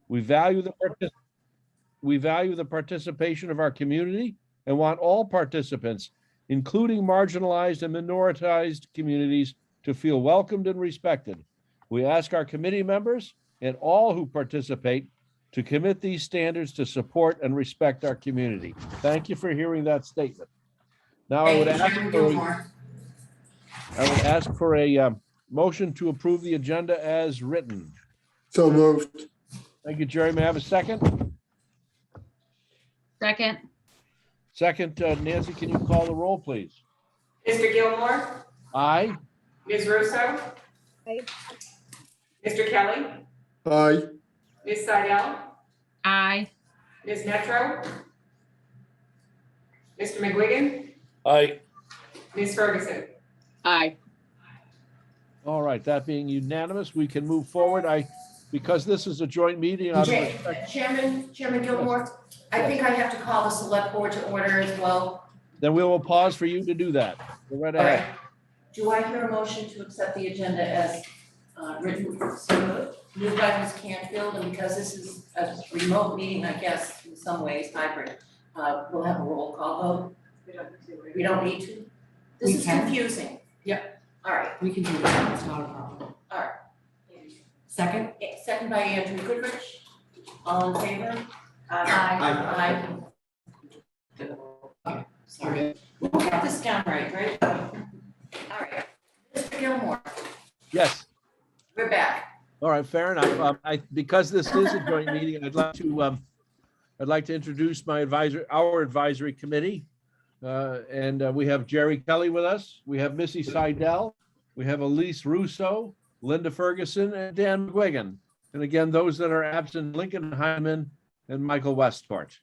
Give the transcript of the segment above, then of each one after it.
We value the participation of our community and want all participants, including marginalized and minoritized communities, to feel welcomed and respected. We ask our committee members and all who participate to commit these standards to support and respect our community. Thank you for hearing that statement. Now, I would ask for a motion to approve the agenda as written. So moved. Thank you, Jerry. May I have a second? Second. Second, Nancy, can you call the roll, please? Mr. Gilmore, Aye. Ms. Russo, Aye. Mr. Kelly, Aye. Ms. Seidel, Aye. Ms. Metro, Mr. McGuigan, Aye. Ms. Ferguson. Aye. All right, that being unanimous, we can move forward. Because this is a joint meeting, Chairman Gilmore, I think I have to call the select board to order as well. then we will pause for you to do that. Go right All ahead. right. Do I hear a motion to accept the agenda as written? So moved by Ms. Canfield, and because this is a remote meeting, I guess, in some ways hybrid, we'll have a roll call vote. We don't need to? This is confusing. Yep. All right, We can do that, it's not a problem. all right. Second? Second by Andrew Goodrich. All in favor? Aye. Aye. Sorry. We'll get this down right? All right. Mr. Gilmore, Yes. we're back. All right, fair enough. Because this is a joint meeting, I'd like to introduce our advisory committee. And we have Jerry Kelly with us. We have Missy Seidel. We have Elise Russo, Linda Ferguson, and Dan McGuigan. And again, those that are absent, Lincoln Hyman and Michael Westport.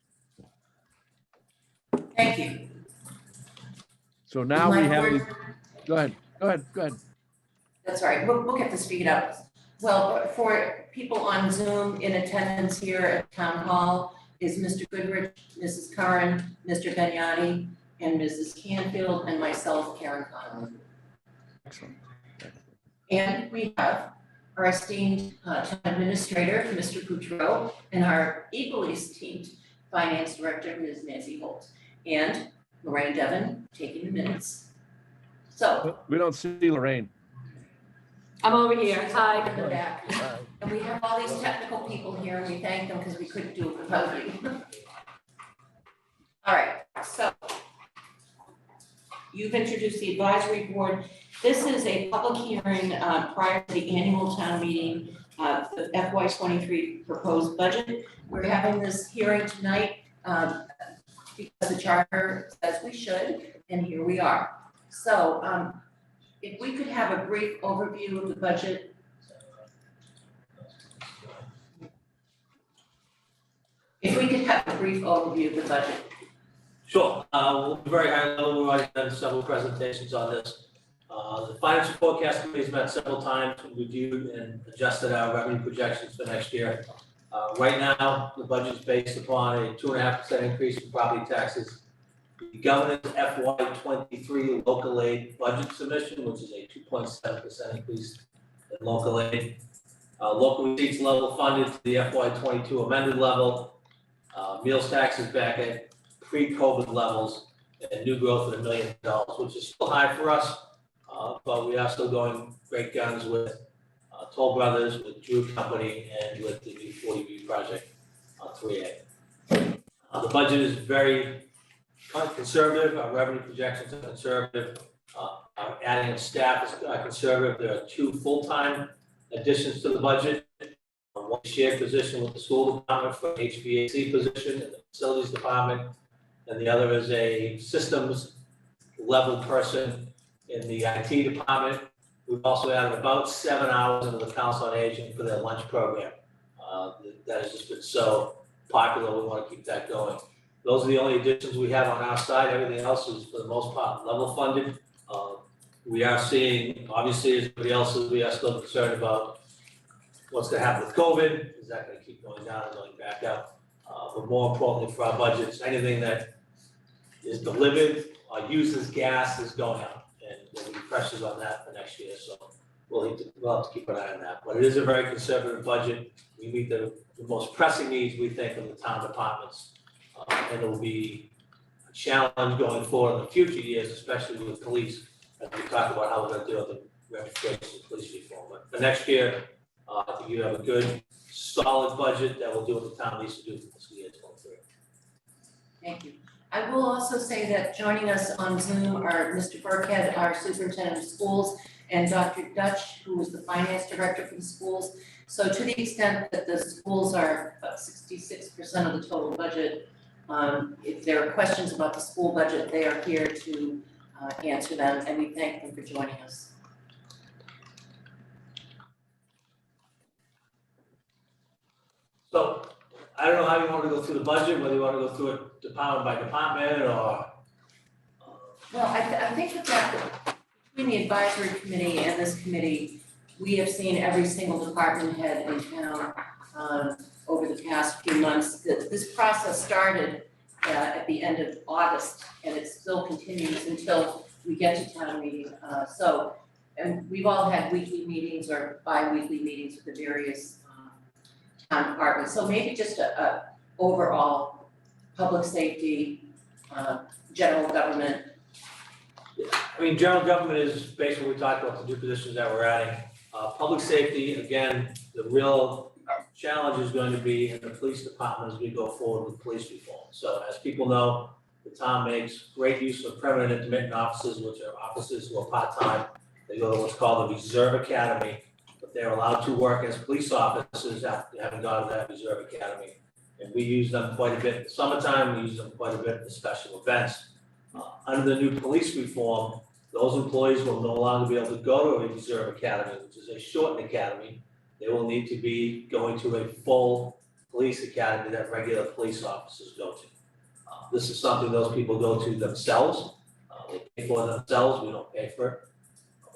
Thank you. So now we have, go ahead. That's all right, we'll get this figured out. Well, for people on Zoom in attendance here at Town Hall is Mr. Goodrich, Mrs. Curran, Mr. Benyati, and Mrs. Canfield, and myself, Karen Connolly. Excellent. And we have our esteemed town administrator, Mr. Boudreau, and our equally esteemed finance director, Ms. Nancy Holt, and Lorraine Devon taking the minutes. So. We don't see Lorraine. I'm over here. she's Hi. in the back. And we have all these technical people here, and we thank them because we couldn't do it without you. All right, so you've introduced the advisory board. This is a public hearing prior to the annual town meeting, the FY '23 proposed budget. We're having this hearing tonight because the charter says we should, and here we are. So if we could have a brief overview of the budget. If we could have a brief overview of the budget. Sure, we'll be very high level, we've already done several presentations on this. The Finance and Forecast Committee has met several times, reviewed and adjusted our revenue projections for next year. Right now, the budget is based upon a 2.5% increase in property taxes. The governor's FY '23 local aid budget submission, which is a 2.7% increase in local aid. Local receipts level funded to the FY '22 amended level. Meals taxes back at pre-COVID levels, and new growth at $1 million, which is still high for us, but we are still going great guns with Toll Brothers, with Drew Company, and with the new 40B project on 3A. The budget is very conservative. Our revenue projections are conservative. Our adding of staff is conservative. There are 2 full-time additions to the budget. One shared position with the school department for HVAC position in the facilities department, and the other is a systems level person in the IT department. We've also added about 7 hours into the Council on Aging for their lunch program. That has just been so popular, we want to keep that going. Those are the only additions we have on our side. Everything else is, for the most part, level funded. We are seeing, obviously, as everybody else is, we are still concerned about what's going to happen with COVID. Is that going to keep going down and going back up? But more importantly for our budgets, anything that is delivered or uses gas is going up, and there'll be pressures on that for next year. So we'll have to keep an eye on that. But it is a very conservative budget. We meet the the most pressing needs, we think, of the town departments. And it will be a challenge going forward in the future years, especially with police, as we talk about how we're gonna deal with the ramifications of police reform. But for next year, I think you have a good, solid budget that will do what the town needs to do for fiscal year 23. Thank you. I will also say that joining us on Zoom are Mr. Burkhead, our Superintendent of Schools, and Dr. Dutch, who is the Finance Director for the schools. So to the extent that the schools are about 66% of the total budget, if there are questions about the school budget, they are here to answer them, and we thank them for joining us. So I don't know how you want to go through the budget, whether you want to go through it department by department or. Well, I think that between the advisory committee and this committee, we have seen every single department head in town over the past few months. This process started at the end of August, and it still continues until we get to town meeting. And we've all had weekly meetings or bi-weekly meetings with the various town departments. So maybe just a overall public safety, general government. I mean, general government is basically what we talked about, the new positions that we're adding. Public safety, again, the real challenge is going to be in the police department as we go forward with police reform. So as people know, the town makes great use of permanent intermittent officers, which are officers who are part-time. They go to what's called the Reserve Academy, but they're allowed to work as police officers after having gone to that Reserve Academy. And we use them quite a bit in the summertime, we use them quite a bit in special events. Under the new police reform, those employees will no longer be able to go to a Reserve Academy, which is a shortened academy. They will need to be going to a full police academy that regular police officers go to. This is something those people go to themselves. They pay for it themselves, we don't pay for it.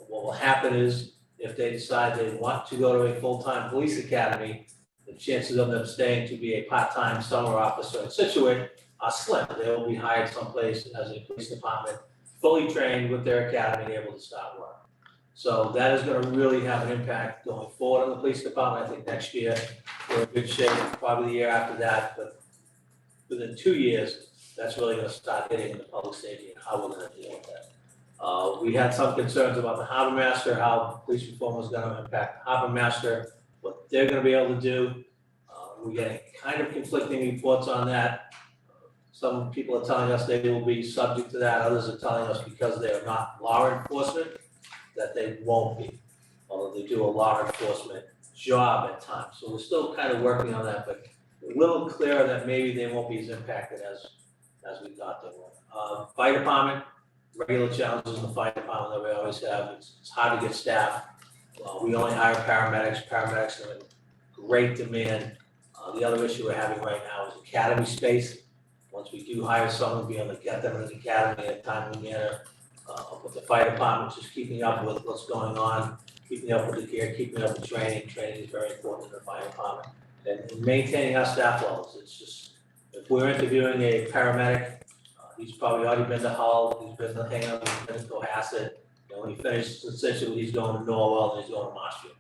What will happen is, if they decide they want to go to a full-time police academy, the chances of them staying to be a part-time summer officer in Scituate are slim. They will be hired someplace as a police department, fully trained with their academy and able to start work. So that is gonna really have an impact going forward on the police department. I think next year, we're in good shape, probably the year after that, but within 2 years, that's really gonna start hitting the public safety and how we're gonna deal with that. We had some concerns about the harbor master, how police reform was gonna impact the harbor master, what they're gonna be able to do. We're getting kind of conflicting reports on that. Some people are telling us they will be subject to that, others are telling us because they are not law enforcement, that they won't be, although they do a law enforcement job at times. So we're still kind of working on that, but a little clearer that maybe they won't be as impacted as we thought they were. Fire department, regular challenges in the fire department that we always have. It's hard to get staff. We only hire paramedics. Paramedics are in great demand. The other issue we're having right now is academy space. Once we do hire someone, be able to get them in the academy in a timely manner. With the fire department, just keeping up with what's going on, keeping up with the gear, keeping up with training. Training is very important in the fire department. And maintaining our staff levels. It's just, if we're interviewing a paramedic, he's probably already been to Hull, he's been to Hingham, he's been to Cohasset. And when he finishes essentially, he's going to Norwell and he's going to Marshfield.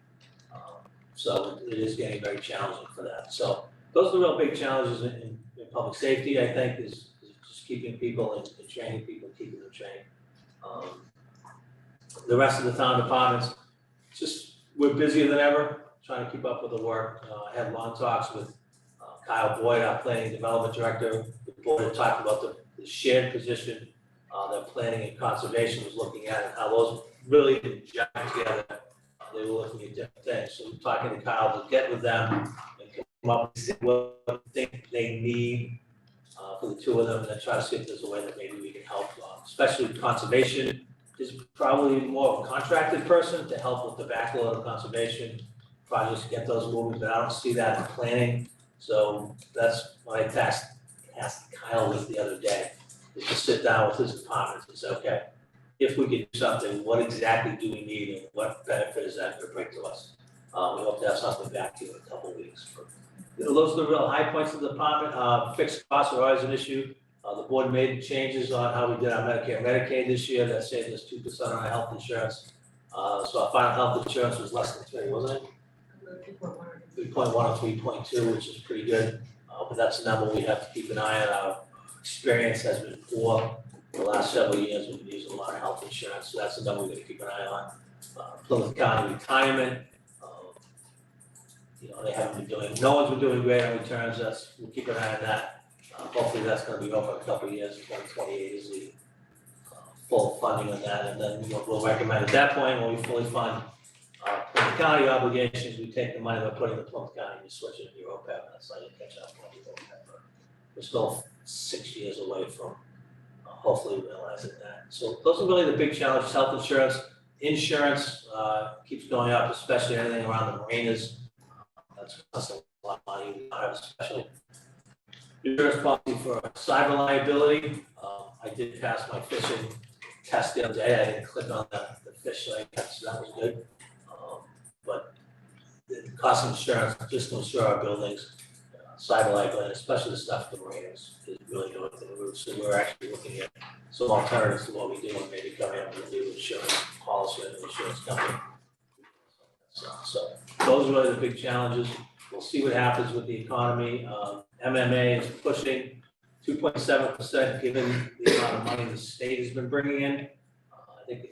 So it is getting very challenging for that. So those are the real big challenges in public safety, I think, is just keeping people and training people, keeping them trained. The rest of the town departments, just, we're busier than ever, trying to keep up with the work. I had long talks with Kyle Boyd, our planning development director. The board had talked about the shared position that planning and conservation was looking at and how those really didn't jive together. They were looking at different things. So we're talking to Kyle to get with them and come up with what they think they need for the two of them, and then try to see if there's a way that maybe we can help, especially conservation is probably more of a contracted person to help with the backload of conservation projects, get those moving, but I don't see that in planning. So that's what I asked Kyle with the other day, is to sit down with his department and say, okay, if we could do something, what exactly do we need and what benefit is that going to bring to us? We hope to have something back to you in a couple of weeks. But, those are the real high points of the department. Fixed costs are always an issue. The board made changes on how we did our Medicare and Medicaid this year. That saved us 2% on our health insurance. So our final health insurance was less than 3, wasn't it? 3.1 or 3.2, which is pretty good. But that's a number we have to keep an eye on. Our experience has been poor the last several years. We've been using a lot of health insurance, so that's a number we're gonna keep an eye on. Plymouth County retirement, they haven't been doing, no one's been doing great on returns. We'll keep an eye on that. Hopefully that's gonna be over a couple of years. 2028 is the full funding on that, and then we'll recommend at that point, when we fully fund Plymouth County obligations, we take the money we're putting in Plymouth County and switch it to your OPEB, and that's how you catch up on your OPEB. We're still 6 years away from hopefully realizing that. So those are really the big challenges. Health insurance keeps going up, especially anything around the marinas. That's costing a lot of money. We have a special insurance policy for cyber liability. I did pass my fishing test the other day. I didn't click on the fish so that was good. But the cost of insurance, just to insure our buildings, cyber liability, especially the stuff the marinas, is really going through the roof. So we're actually looking at some alternatives to what we do and maybe coming up with a new insurance policy and an insurance company. So those are really the big challenges. We'll see what happens with the economy. MMA is pushing 2.7% given the amount of money the state has been bringing in. I think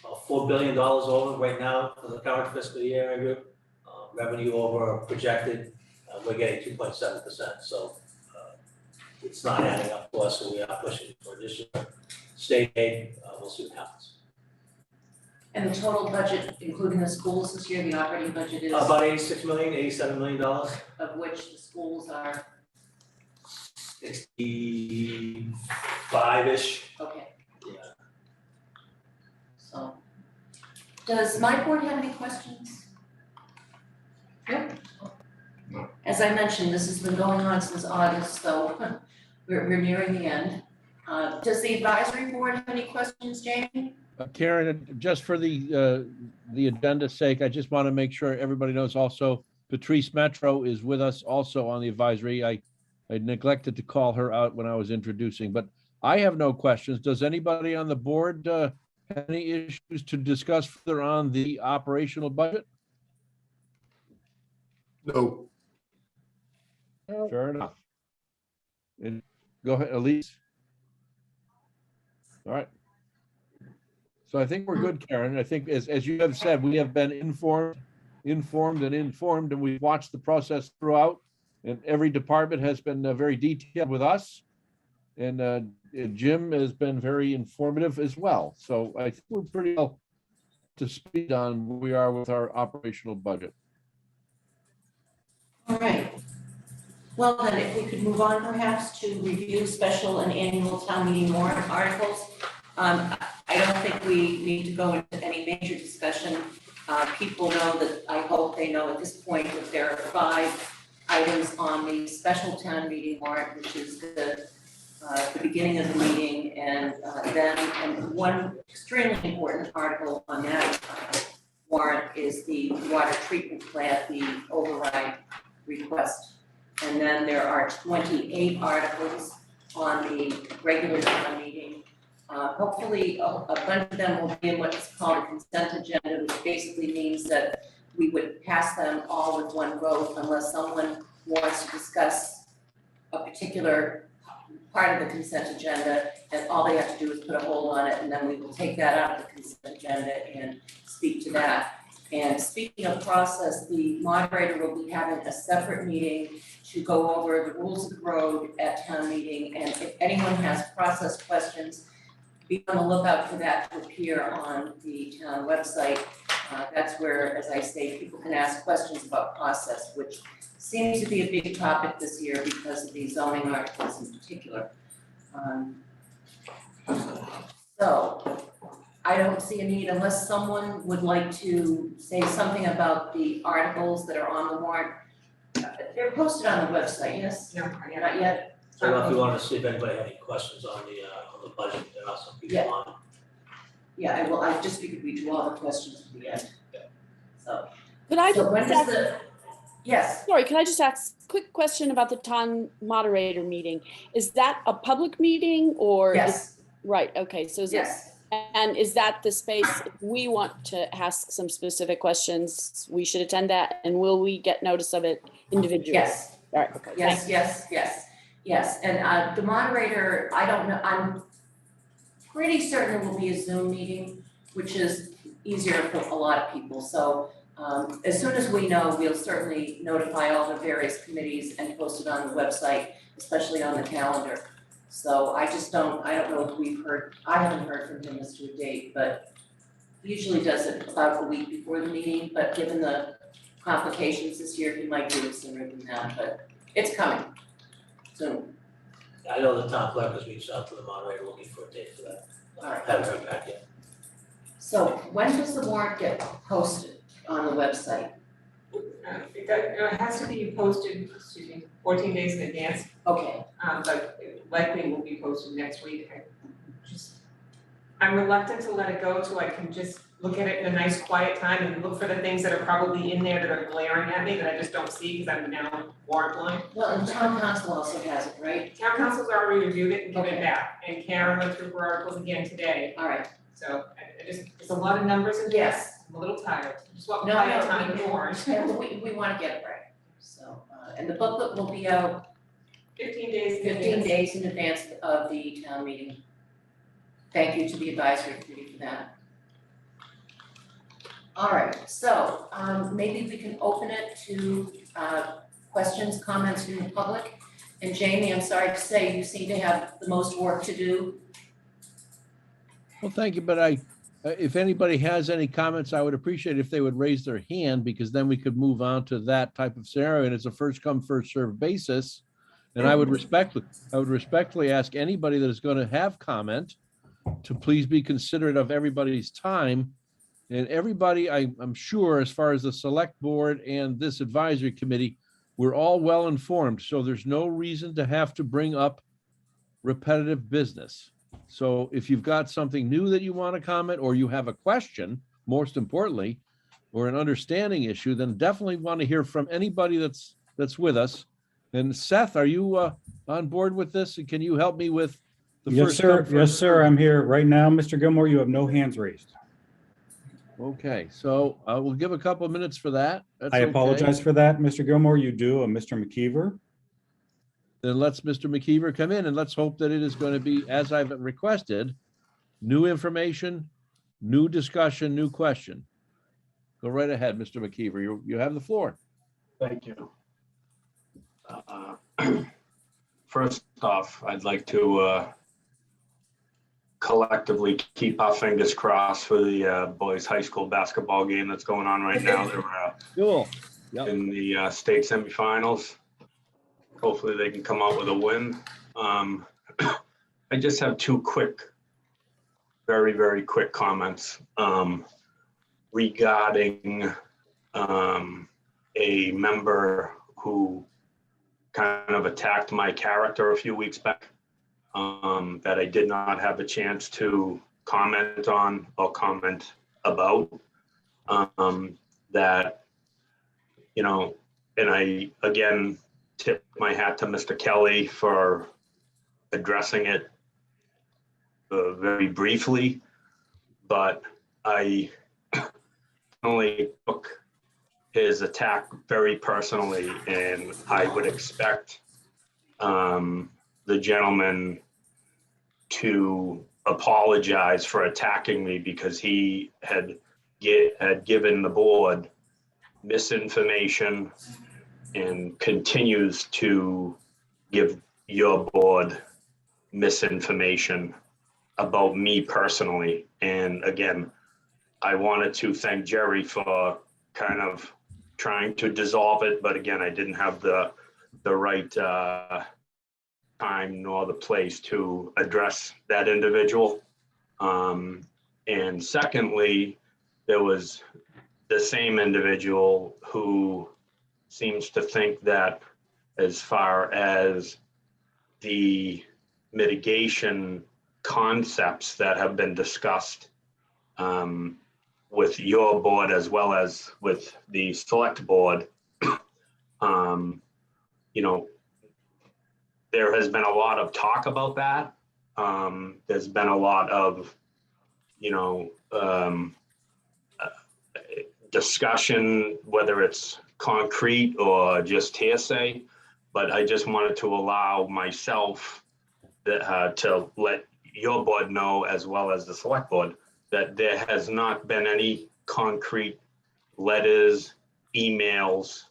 about $4 billion over right now for the current fiscal year, Andrew. Revenue over projected, we're getting 2.7%. So it's not adding up to us, so we are pushing for additional state aid. We'll see what happens. And the total budget, including the schools this year, the operating budget is, About $86 million, $87 million. of which the schools are, 65-ish. okay, Yeah. so. Does my board have any questions? Nope. No. As I mentioned, this has been going on since August, so we're nearing the end. Does the advisory board have any questions, Jamie? Karen, just for the agenda's sake, I just want to make sure everybody knows also Patrice Metro is with us also on the advisory. I neglected to call her out when I was introducing, but I have no questions. Does anybody on the board have any issues to discuss further on the operational budget? No. Fair enough. And go ahead, Elise. All right. So I think we're good, Karen. I think as you have said, we have been informed, and we've watched the process throughout. And every department has been very detailed with us. And Jim has been very informative as well. So I think we're pretty well to speed on where we are with our operational budget. All right. Well, then if we could move on perhaps to review special and annual town meeting warrant articles. I don't think we need to go into any major discussion. People know that, I hope they know at this point that there are 5 items on the special town meeting warrant, which is the beginning of the meeting, and one extremely important article on that warrant is the water treatment plant, the override request. And then there are 28 articles on the regular town meeting. Hopefully, a bunch of them will be in what's called a consent agenda, which basically means that we would pass them all with one vote unless someone wants to discuss a particular part of the consent agenda, and all they have to do is put a hold on it, and then we will take that out of the consent agenda and speak to that. And speaking of process, the moderator will be having a separate meeting to go over the rules of the road at town meeting, and if anyone has process questions, be on the lookout for that to appear on the town website. That's where, as I say, people can ask questions about process, which seems to be a big topic this year because of the zoning articles in particular. So I don't see a need unless someone would like to say something about the articles that are on the warrant. They're posted on the website, yes? No, Not yet? I don't know if you wanted to see if anybody had any questions on the budget. There are some people Yeah. on. Yeah, I will, I just figured we'd do all the questions at the end. So, Could I so when just does ask, the, yes, sorry, can I just ask a quick question about the town moderator meeting? Is that a public meeting or? yes, Right, okay, so is it, yes. And is that the space, if we want to ask some specific questions, we should attend that? And will we get notice of it individually? Yes, All right, okay, thanks. yes. And the moderator, I don't know, I'm pretty certain it will be a Zoom meeting, which is easier for a lot of people. So as soon as we know, we'll certainly notify all the various committees and post it on the website, especially on the calendar. So I don't know if we've heard, I haven't heard from him as to a date, but he usually does it about a week before the meeting, but given the complications this year, he might do it sooner than that, but it's coming soon. I know the town clerk has reached out to the moderator looking for a date for that. Alright. Haven't heard back yet. So when does the warrant get posted on the website? It has to be posted, 14 days in advance, Okay, but it likely will be posted next week. I'm reluctant to let it go till I can just look at it in a nice quiet time and look for the things that are probably in there that are glaring at me that I just don't see because I'm now warrant blind. well, and town council also has it, right? Town council's already reviewed it and given Okay. it back, and Karen went through her articles again today, All right, so I just, there's a lot of numbers in there. yes. I'm a little tired, just want No, quiet no, time in the warrant. And we wanna get it right, so, and the booklet will be out 15 days in 15 advance. days in advance of the town meeting. Thank you to the advisory committee for that. All right, so maybe we can open it to questions, comments from the public. And Jamie, I'm sorry to say, you seem to have the most work to do. Well, thank you, but if anybody has any comments, I would appreciate if they would raise their hand, because then we could move on to that type of scenario, and it's a first come, first served basis. And I would respectfully ask anybody that is going to have comment to please be considerate of everybody's time. And everybody, I'm sure, as far as the select board and this advisory committee, we're all well informed, so there's no reason to have to bring up repetitive business. So if you've got something new that you want to comment, or you have a question, most importantly, or an understanding issue, then definitely want to hear from anybody that's with us. And Seth, are you on board with this? And can you help me with the Yes, first sir. come, first Yes, sir. served? I'm here right now. Mr. Gilmore, you have no hands raised. Okay, so we'll give a couple of minutes for that. That's I okay. apologize for that, Mr. Gilmore. You do, Mr. McKeever. Then let's Mr. McKeever come in, and let's hope that it is going to be, as I've requested, new information, new discussion, new question. Go right ahead, Mr. McKeever. You have the floor. Thank you. First off, I'd like to collectively keep our fingers crossed for the boys' high school basketball game that's going on right now. They're Cool. Yep. in the state semifinals. Hopefully they can come out with a win. I just have two quick, very, very quick comments regarding a member who kind of attacked my character a few weeks back that I did not have a chance to comment on or comment about. That, you know, and I, again, tip my hat to Mr. Kelly for addressing it very briefly, but I only took his attack very personally, and I would expect the gentleman to apologize for attacking me because he had given the board misinformation and continues to give your board misinformation about me personally. And again, I wanted to thank Jerry for kind of trying to dissolve it, but again, I didn't have the right time nor the place to address that individual. And secondly, there was the same individual who seems to think that as far as the mitigation concepts that have been discussed with your board as well as with the select board, you know, there has been a lot of talk about that. There's been a lot of discussion, whether it's concrete or just hearsay. But I just wanted to allow myself to let your board know, as well as the select board, that there has not been any concrete letters, emails,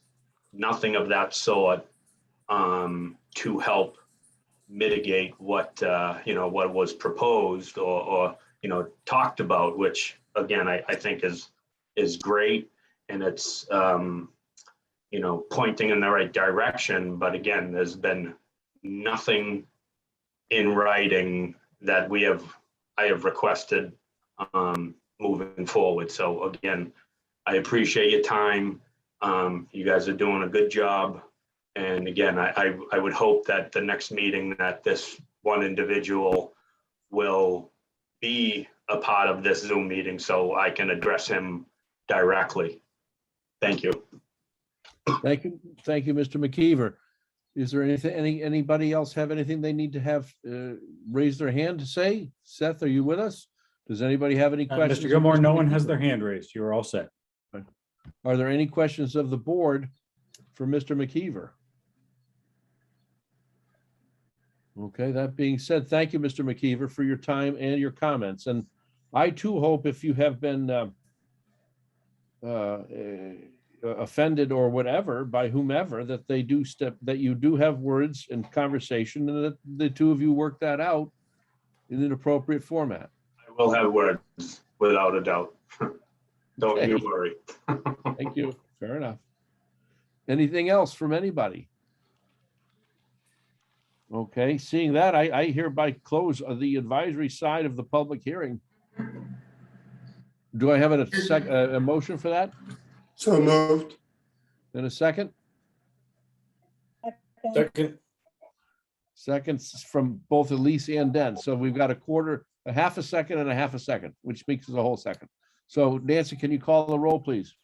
nothing of that sort, to help mitigate what was proposed or talked about, which again, I think is great. And it's, pointing in the right direction. But again, there's been nothing in writing that I have requested moving forward. So again, I appreciate your time. You guys are doing a good job. And again, I would hope that the next meeting that this one individual will be a part of this Zoom meeting so I can address him directly. Thank you. Thank you, Mr. McKeever. Is there anybody else have anything they need to have raise their hand to say? Seth, are you with us? Does anybody have any questions? Mr. Gilmore, of no one has McKeever? their hand raised. You're all set. Are there any questions of the board for Mr. McKeever? Okay, that being said, thank you, Mr. McKeever, for your time and your comments. And I too hope if you have been offended or whatever by whomever, that you do have words and conversation, and that the two of you work that out in an appropriate format. I will have words without a doubt. Don't you Okay. worry. Thank you. Fair enough. Anything else from anybody? Okay, seeing that, I hereby close the advisory side of the public hearing. Do I have a motion for that? So moved. In a second? Second. Seconds from both Elise and Den. So we've got a half a second and a half a second, which makes it a whole second. So Nancy, can you call the roll, please?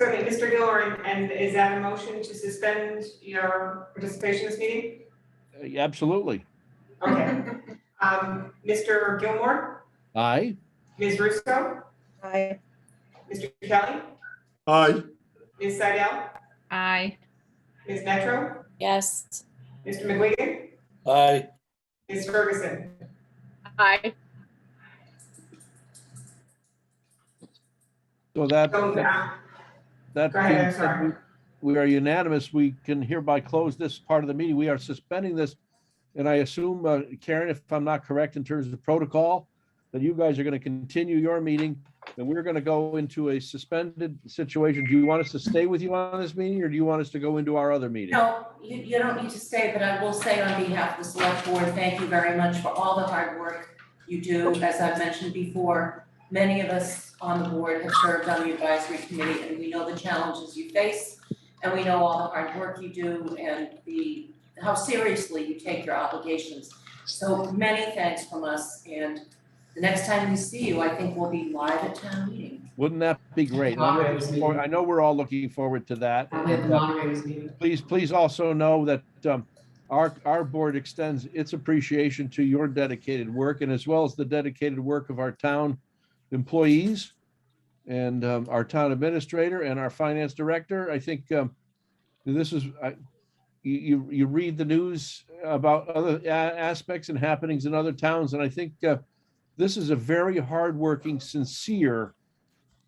Okay, Mr. Gilmore, and is that a motion to suspend your participation in this meeting? Absolutely. Okay. Mr. Gilmore, Aye. Ms. Russo, Aye. Mr. Kelly, Aye. Ms. Seidel, Aye. Ms. Metro, Yes. Mr. McGuigan, Aye. Ms. Ferguson. Aye. So that So, being Go ahead, I'm sorry. said, we are unanimous. We can hereby close this part of the meeting. We are suspending this. And I assume, Karen, if I'm not correct in terms of protocol, that you guys are going to continue your meeting and we're going to go into a suspended situation. Do you want us to stay with you on this meeting or do you want us to go into our other meeting? No, you don't need to stay, but I will say on behalf of the select board, thank you very much for all the hard work you do. As I've mentioned before, many of us on the board have served on the advisory committee and we know the challenges you face and we know all the hard work you do and how seriously you take your obligations. So many thanks from us, and the next time we see you, I think we'll be live at town meeting. Wouldn't that be great? I'm looking forward- I know we're all looking forward to that. I'll have the moderators meeting. Please also know that our board extends its appreciation to your dedicated work and as well as the dedicated work of our town employees and our town administrator and our finance director. I think this is, you read the news about other aspects and happenings in other towns, and I think this is a very hardworking, sincere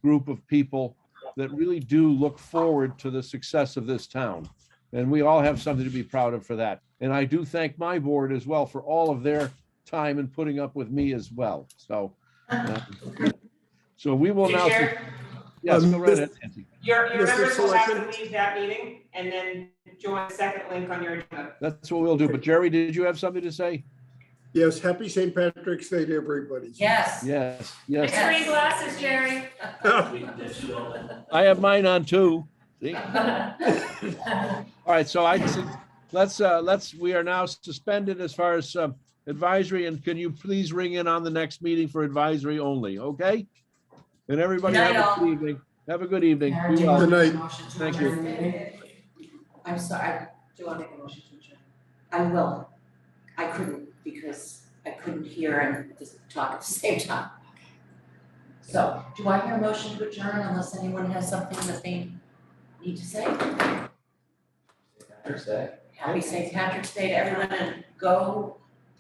group of people that really do look forward to the success of this town. And we all have something to be proud of for that. And I do thank my board as well for all of their time and putting up with me as well. So, so we will now. Chair, Yes, go right ahead, Nancy. your Mr. members will have to Selectman? leave that meeting and then join the second link on your agenda. That's what we'll do. But Jerry, did you have something to say? Yes, happy St. Patrick's Day to everybody. Yes. Yes, yes. Yes. Green glasses, Jerry. I have mine on too. See? All right, so we are now suspended as far as advisory, and can you please ring in on the next meeting for advisory only, okay? And everybody Good night, have a all. good evening. Have a good evening. Karen, Be do you well. want to Good make a night. motion to Thank you. adjourn the meeting? I'm sorry, do you want to make a motion to adjourn? I will. I couldn't because I couldn't hear and just talk at the same time. So, do I hear a motion to adjourn unless anyone has something that they need to say? Happy St. Patrick's Day to everyone, and go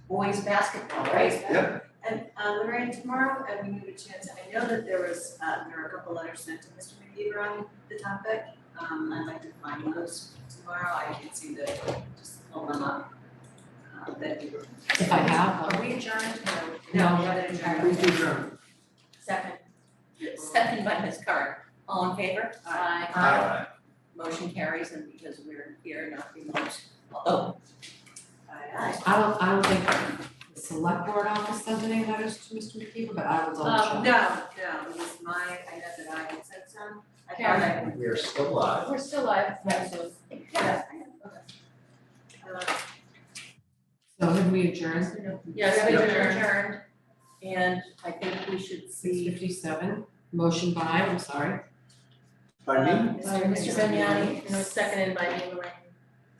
boys basketball, right? Yep. And Lorraine, tomorrow, we need a chance, I know that there were a couple letters sent to Mr. McKeever on the topic. I'd like to find those tomorrow, I can't seem to just pull them up. That you were. If I have, Are we adjourned? No. we haven't adjourned. Please adjourn. Second. Second by Ms. Carr. All in favor? Aye. Motion carries, and because we're here, not remote. Oh, Aye. I don't think the select board office sent any letters to Mr. McKeever, but I will double check. No, it was I know that I had sent some. I thought I. We are still live. We're still live, yeah, so. Yeah, okay. So have we adjourned? yes, we Yeah. adjourned, and I think we should see. 6:57, motion by, I'm sorry, Pardon me? Mr. Vignani, and it was seconded by me, Lorraine.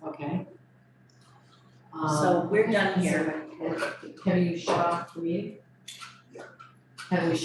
okay. So we're done here. Have you shut off the meeting? Have we shut